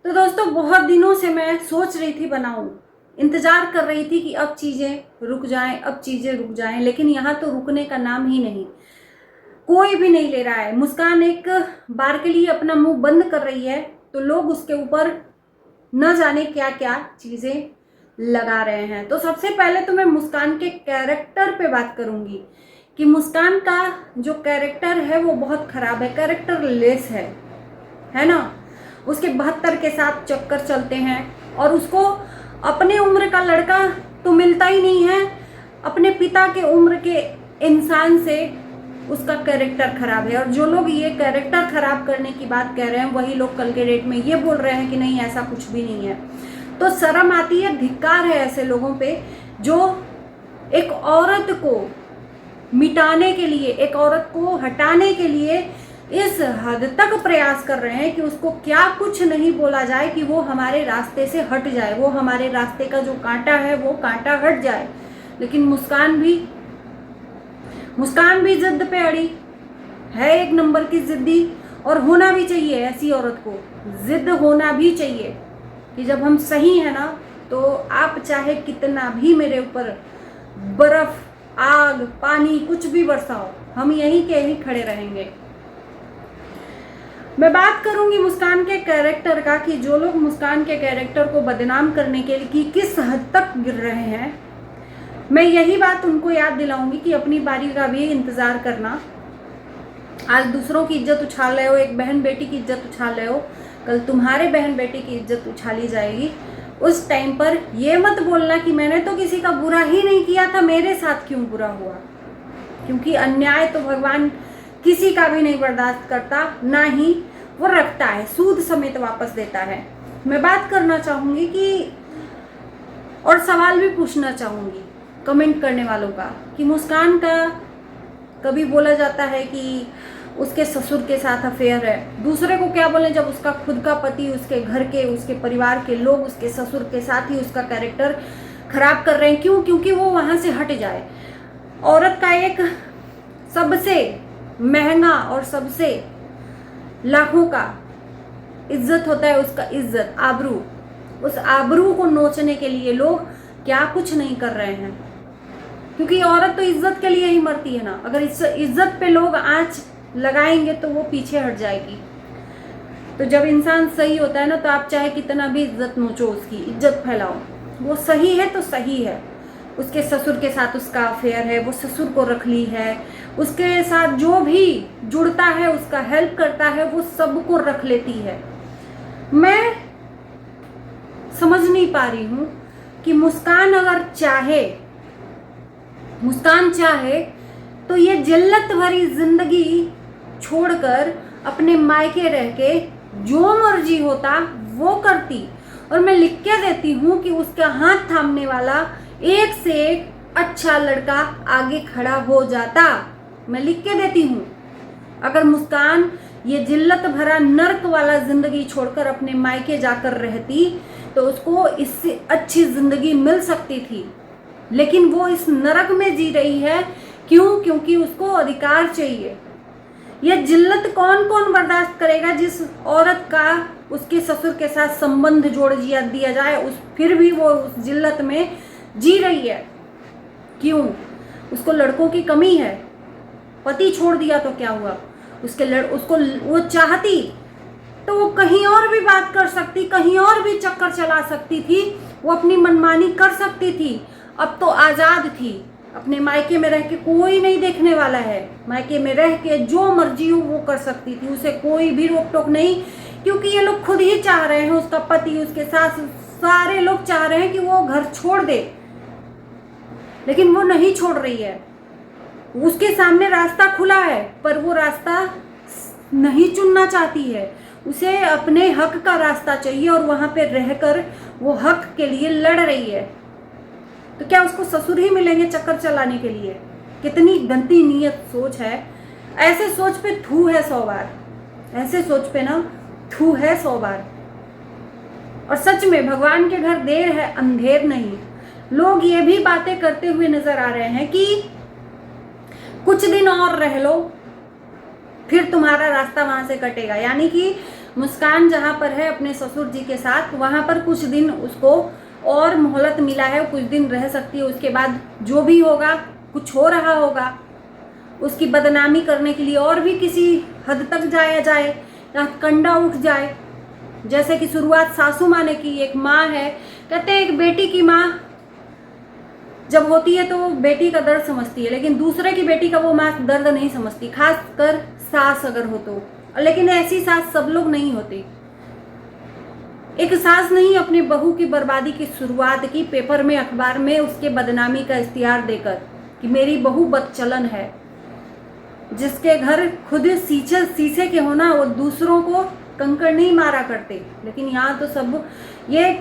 तो दोस्तों बहुत दिनों से मैं सोच रही थी बनाऊं, इंतज़ार कर रही थी कि अब चीज़ें रुक जाएं, अब चीज़ें रुक जाएं, लेकिन यहाँ तो रुकने का नाम ही नहीं, कोई भी नहीं ले रहा है। मुस्कान एक बार के लिए अपना मुंह बंद कर रही है तो लोग उसके ऊपर न जाने क्या क्या चीज़ें लगा रहे हैं। तो सबसे पहले तो मैं मुस्कान के कैरेक्टर पे बात करूँगी कि मुस्कान का जो कैरेक्टर है वो बहुत ख़राब है, कैरेक्टर लेस है ना। उसके 72 के साथ चक्कर चलते हैं और उसको अपने उम्र का लड़का तो मिलता ही नहीं है, अपने पिता के उम्र के इंसान से उसका कैरेक्टर खराब है। और जो लोग ये कैरेक्टर खराब करने की बात कह रहे हैं वही लोग कल के डेट में ये बोल रहे हैं कि नहीं ऐसा कुछ भी नहीं है। तो शर्म आती है, धिक्कार है ऐसे लोगों पे जो एक औरत को मिटाने के लिए, एक औरत को हटाने के लिए इस हद तक प्रयास कर रहे हैं कि उसको क्या कुछ नहीं बोला जाए कि वो हमारे रास्ते से हट जाए, वो हमारे रास्ते का जो कांटा है वो कांटा हट जाए। लेकिन मुस्कान भी जिद पे अड़ी है, एक नंबर की जिद्दी। और होना भी चाहिए, ऐसी औरत को जिद होना भी चाहिए कि जब हम सही है ना तो आप चाहे कितना भी मेरे ऊपर बर्फ, आग, पानी कुछ भी बरसाओ, हम यहीं के यहीं खड़े रहेंगे। मैं बात करूंगी मुस्कान के कैरेक्टर का कि जो लोग मुस्कान के कैरेक्टर को बदनाम करने के लिए किस हद तक गिर रहे हैं। मैं यही बात उनको याद दिलाऊंगी कि अपनी बारी का भी इंतज़ार करना। आज दूसरों की इज्जत उछाल रहे हो, एक बहन बेटी की इज्जत उछाल रहे हो, कल तुम्हारे बहन बेटी की इज्जत उछाली जाएगी। उस टाइम पर ये मत बोलना कि मैंने तो किसी का बुरा ही नहीं किया था, मेरे साथ क्यों बुरा हुआ। क्योंकि अन्याय तो भगवान किसी का भी नहीं बर्दाश्त करता, ना ही वो रखता है, सूद समेत वापस देता है। मैं बात करना चाहूँगी कि और सवाल भी पूछना चाहूँगी कमेंट करने वालों का कि मुस्कान का कभी बोला जाता है कि उसके ससुर के साथ अफेयर है, दूसरे को क्या बोले जब उसका खुद का पति, उसके घर के, उसके परिवार के लोग उसके ससुर के साथ ही उसका कैरेक्टर खराब कर रहे हैं। क्यों? क्योंकि वो वहाँ से हट जाए। औरत का एक सबसे महंगा और सबसे लाखों का इज्जत होता है उसका इज्जत, आबरू। उस आबरू को नोचने के लिए लोग क्या कुछ नहीं कर रहे हैं, क्योंकि औरत तो इज्जत के लिए ही मरती है ना। अगर इस इज्जत पे लोग आंच लगाएंगे तो वो पीछे हट जाएगी। तो जब इंसान सही होता है ना तो आप चाहे कितना भी इज्जत नोचो, उसकी इज्जत फैलाओ, वो सही है तो सही है। उसके ससुर के साथ उसका अफेयर है, वो ससुर को रख ली है, उसके साथ जो भी जुड़ता है, उसका हेल्प करता है, वो सबको रख लेती है। मैं समझ नहीं पा रही हूँ कि मुस्कान चाहे तो ये जिल्लत भरी जिंदगी छोड़कर अपने मायके रह के जो मर्जी होता वो करती। और मैं लिख के देती हूँ कि उसका हाथ थामने वाला एक से एक अच्छा लड़का आगे खड़ा हो जाता। मैं लिख के देती हूँ, अगर मुस्कान ये जिल्लत भरा नर्क वाला जिंदगी छोड़कर अपने मायके जाकर रहती तो उसको इससे अच्छी जिंदगी मिल सकती थी। लेकिन वो इस नरक में जी रही है। क्यों? क्योंकि उसको अधिकार चाहिए। यह जिल्लत कौन कौन बर्दाश्त करेगा जिस औरत का उसके ससुर के साथ संबंध जोड़ दिया जाए, फिर भी वो उस जिल्लत में जी रही है। क्यों? उसको लड़कों की कमी है। पति छोड़ दिया तो क्या हुआ, उसको वो चाहती तो वो कहीं और भी बात कर सकती, कहीं और भी चक्कर चला सकती थी, वो अपनी मनमानी कर सकती थी। अब तो आज़ाद थी, अपने मायके में रह के कोई नहीं देखने वाला है, मायके में रह के जो मर्जी हो वो कर सकती थी, उसे कोई भी रोक टोक नहीं। क्योंकि ये लोग खुद ही चाह रहे हैं, उसका पति, उसके सास, सारे लोग चाह रहे हैं कि वो घर छोड़ दे, लेकिन वो नहीं छोड़ रही है। उसके सामने रास्ता खुला है पर वो रास्ता नहीं चुनना चाहती है। उसे अपने हक का रास्ता चाहिए और वहां पे रहकर वो हक के लिए लड़ रही है। तो क्या उसको ससुर ही मिलेंगे चक्कर चलाने के लिए? कितनी गंदी नीयत सोच है। ऐसे सोच पे थू है 100 बार, ऐसे सोच पे ना थू है 100 बार। और सच में भगवान के घर देर है अंधेर नहीं। लोग ये भी बातें करते हुए नजर आ रहे हैं कि कुछ दिन और रह लो फिर तुम्हारा रास्ता वहां से कटेगा। यानी कि मुस्कान जहाँ पर है अपने ससुर जी के साथ, वहाँ पर कुछ दिन उसको और मोहलत मिला है, कुछ दिन रह सकती है। उसके बाद जो भी होगा, कुछ हो रहा होगा, उसकी बदनामी करने के लिए और भी किसी हद तक जाया जाए या कंडा उठ जाए। जैसे कि शुरुआत सासू माँ ने की। एक माँ है, कहते हैं एक बेटी की माँ जब होती है तो वो बेटी का दर्द समझती है, लेकिन दूसरे की बेटी का वो माँ दर्द नहीं समझती, खासकर सास अगर हो तो। लेकिन ऐसी सास सब लोग नहीं होते। एक सास नहीं अपनी बहू की बर्बादी की शुरुआत की पेपर में, अखबार में उसके बदनामी का इश्तिहार देकर कि मेरी बहू बदचलन है। जिसके घर खुद शीशे के होना, वो दूसरों को कंकड़ नहीं मारा करते। लेकिन यहाँ तो सब ये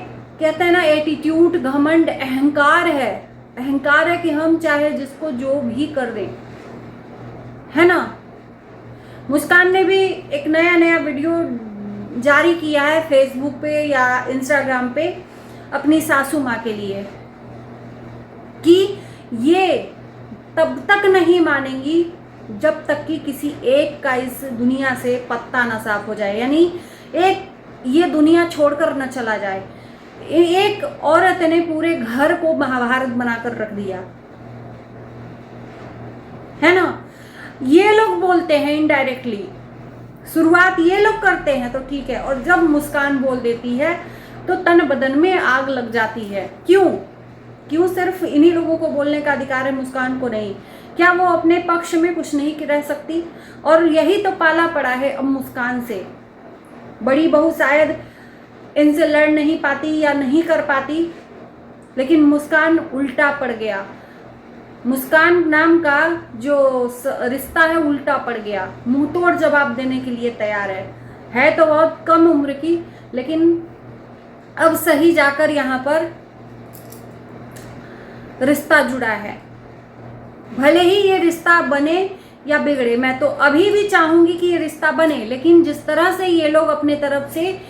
कहते हैं ना, एटीट्यूड, घमंड, अहंकार है। अहंकार है कि हम चाहे जिसको जो भी कर दें, है ना। मुस्कान ने भी एक नया वीडियो जारी किया है फेसबुक पे या इंस्टाग्राम पे अपनी सासू माँ के लिए कि ये तब तक नहीं मानेंगी जब तक कि किसी एक का इस दुनिया से पत्ता ना साफ हो जाए, यानी एक ये दुनिया छोड़कर न चला जाए। एक औरत ने पूरे घर को महाभारत बनाकर रख दिया, है ना। ये लोग बोलते हैं इनडायरेक्टली, शुरुआत ये लोग करते हैं तो ठीक है, और जब मुस्कान बोल देती है तो तन बदन में आग लग जाती है। क्यों सिर्फ इन्हीं लोगों को बोलने का अधिकार है, मुस्कान को नहीं? क्या वो अपने पक्ष में कुछ नहीं रह सकती? और यही तो पाला पड़ा है अब मुस्कान से। बड़ी बहू शायद इनसे लड़ नहीं पाती या नहीं कर पाती, लेकिन मुस्कान उल्टा पड़ गया। मुस्कान नाम का जो रिश्ता है उल्टा पड़ गया, मुंह तोड़ जवाब देने के लिए तैयार है तो बहुत कम उम्र की, लेकिन अब सही जाकर यहाँ पर रिश्ता जुड़ा है। भले ही ये रिश्ता बने या बिगड़े, मैं तो अभी भी चाहूंगी कि ये रिश्ता बने, लेकिन जिस तरह से ये लोग अपने तरफ से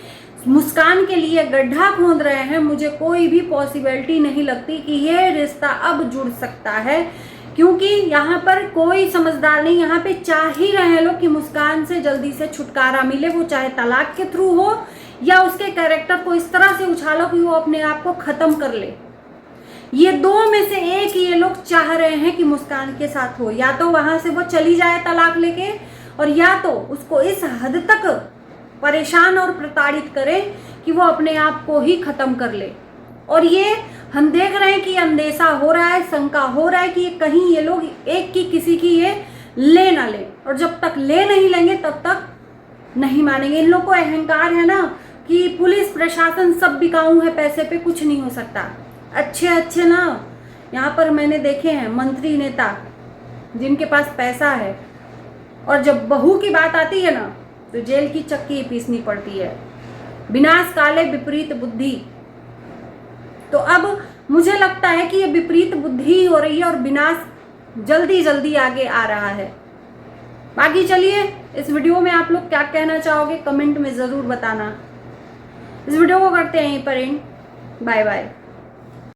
मुस्कान के लिए गड्ढा खोद रहे हैं, मुझे कोई भी पॉसिबिलिटी नहीं लगती कि ये रिश्ता अब जुड़ सकता है। क्योंकि यहाँ पर कोई समझदार नहीं, यहाँ पे चाह ही रहे हैं लोग कि मुस्कान से जल्दी से छुटकारा मिले, वो चाहे तलाक के थ्रू हो या उसके कैरेक्टर को इस तरह से उछालो कि वो अपने आप को खत्म कर ले। ये दो में से एक ये लोग चाह रहे हैं कि मुस्कान के साथ हो, या तो वहां से वो चली जाए तलाक लेके, और या तो उसको इस हद तक परेशान और प्रताड़ित करे कि वो अपने आप को ही खत्म कर ले। और ये हम देख रहे हैं कि अंदेशा हो रहा है, शंका हो रहा है कि कहीं ये लोग एक की किसी की ये ले ना ले, और जब तक ले नहीं लेंगे तब तक नहीं मानेंगे। इन लोग को अहंकार है ना कि पुलिस प्रशासन सब बिकाऊ है, पैसे पे कुछ नहीं हो सकता। अच्छे ना यहाँ पर मैंने देखे हैं मंत्री नेता जिनके पास पैसा है, और जब बहू की बात आती है ना तो जेल की चक्की पीसनी पड़ती है। विनाश काले विपरीत बुद्धि। तो अब मुझे लगता है कि ये विपरीत बुद्धि हो रही है और विनाश जल्दी आगे आ रहा है। बाकी चलिए, इस वीडियो में आप लोग क्या कहना चाहोगे कमेंट में ज़रूर बताना। इस वीडियो को करते हैं यहीं पर एंड। Bye bye.